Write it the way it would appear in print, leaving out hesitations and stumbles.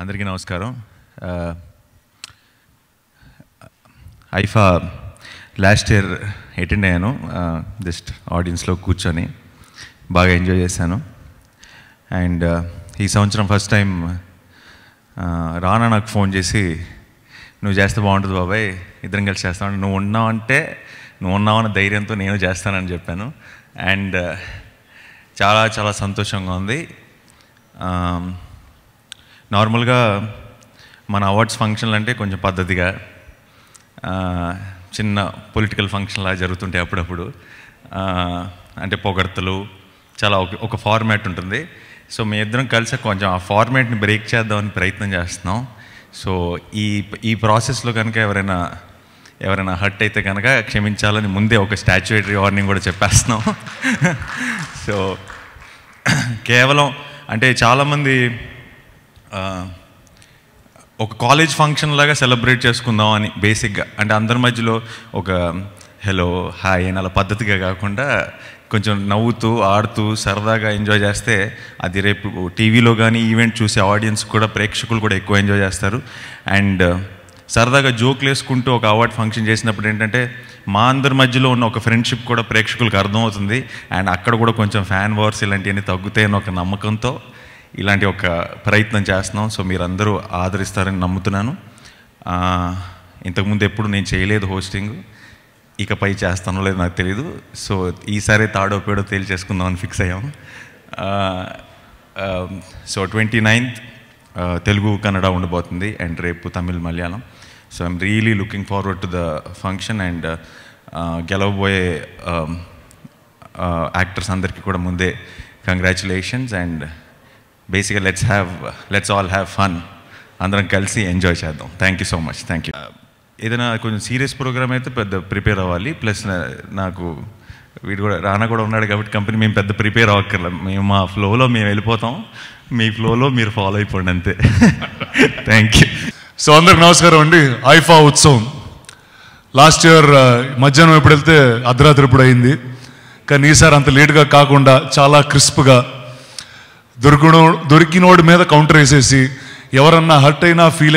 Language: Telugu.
అందరికీ నమస్కారం. ఐఫా లాస్ట్ ఇయర్ అటెండ్ అయ్యాను. జస్ట్ ఆడియన్స్లో కూర్చొని బాగా ఎంజాయ్ చేశాను. అండ్ ఈ సంవత్సరం ఫస్ట్ టైం రానా నాకు ఫోన్ చేసి, నువ్వు చేస్తే బాగుంటుంది బాబాయ్, ఇద్దరం కలిసి చేస్తాను, నువ్వు ఉన్నావన్న ధైర్యంతో నేను చేస్తానని చెప్పాను. అండ్ చాలా చాలా సంతోషంగా ఉంది. నార్మల్గా మన అవార్డ్స్ ఫంక్షన్లు అంటే కొంచెం పద్ధతిగా చిన్న పొలిటికల్ ఫంక్షన్లా జరుగుతుంటాయి అప్పుడప్పుడు. అంటే పొగడ్తలు చాలా ఒక ఫార్మాట్ ఉంటుంది. సో మీ ఇద్దరం కలిసి కొంచెం ఆ ఫార్మాట్ని బ్రేక్ చేద్దామని ప్రయత్నం చేస్తున్నాం. సో ఈ ప్రాసెస్లో కనుక ఎవరైనా హర్ట్ అయితే కనుక క్షమించాలని ముందే ఒక స్టాచ్యుటరీ వార్నింగ్ కూడా చెప్పేస్తున్నాం. సో కేవలం అంటే చాలామంది ఒక కాలేజ్ ఫంక్షన్ లాగా సెలబ్రేట్ చేసుకుందాం అని బేసిక్గా, అంటే అందరి మధ్యలో ఒక హలో హాయ్ అని అలా పద్ధతిగా కాకుండా కొంచెం నవ్వుతూ ఆడుతూ సరదాగా ఎంజాయ్ చేస్తే అది రేపు టీవీలో కానీ ఈవెంట్ చూసే ఆడియన్స్ కూడా, ప్రేక్షకులు కూడా ఎక్కువ ఎంజాయ్ చేస్తారు. అండ్ సరదాగా జోక్లు వేసుకుంటూ ఒక అవార్డ్ ఫంక్షన్ చేసినప్పుడు ఏంటంటే మా అందరి మధ్యలో ఉన్న ఒక ఫ్రెండ్షిప్ కూడా ప్రేక్షకులకు అర్థమవుతుంది. అండ్ అక్కడ కూడా కొంచెం ఫ్యాన్ వార్స్ ఇలాంటివన్నీ తగ్గుతాయని ఒక నమ్మకంతో ఇలాంటి ఒక ప్రయత్నం చేస్తున్నాం. సో మీరందరూ ఆదరిస్తారని నమ్ముతున్నాను. ఇంతకుముందు ఎప్పుడు నేను చేయలేదు హోస్టింగ్, ఇకపై చేస్తానో లేదో నాకు తెలీదు. సో ఈసారి తాడో పేడో తేల్చేసుకుందామని ఫిక్స్ అయ్యాము. సో 29th తెలుగు కన్నడ ఉండబోతుంది, అండ్ రేపు Tamil Malayalam. So I'm really looking forward to the function. And గెలవబోయే యాక్టర్స్ అందరికీ కూడా ముందే కంగ్రాచులేషన్స్. అండ్ బేసిక్గా లెట్స్ ఆల్ హ్యావ్ ఫన్, అందరం కలిసి ఎంజాయ్ చేద్దాం. Thank you so much. Thank you. ఏదైనా కొంచెం సీరియస్ ప్రోగ్రామ్ అయితే పెద్ద ప్రిపేర్ అవ్వాలి. ప్లస్ నాకు వీడు కూడా రానా కూడా ఉన్నాడు కాబట్టి కంపెనీ మేము పెద్ద ప్రిపేర్ అవ్వక్కర్లేదు. మేము మా ఫ్లోలో మేము వెళ్ళిపోతాం, మీ ఫ్లోలో మీరు ఫాలో అయిపోండి అంతే. Thank you. సో అందరికి నమస్కారం అండి. ఐఫా ఉత్సవం లాస్ట్ ఇయర్ మధ్యాహ్నం ఎప్పుడు వెళ్తే అర్ధరాత్రి ఎప్పుడు అయింది, కానీ ఈసారి అంత లేట్గా కాకుండా చాలా క్రిస్ప్గా దొరికినోడి మీద కౌంటర్ వేసేసి ఎవరన్నా హర్ట్ అయినా ఫీల్ అయినా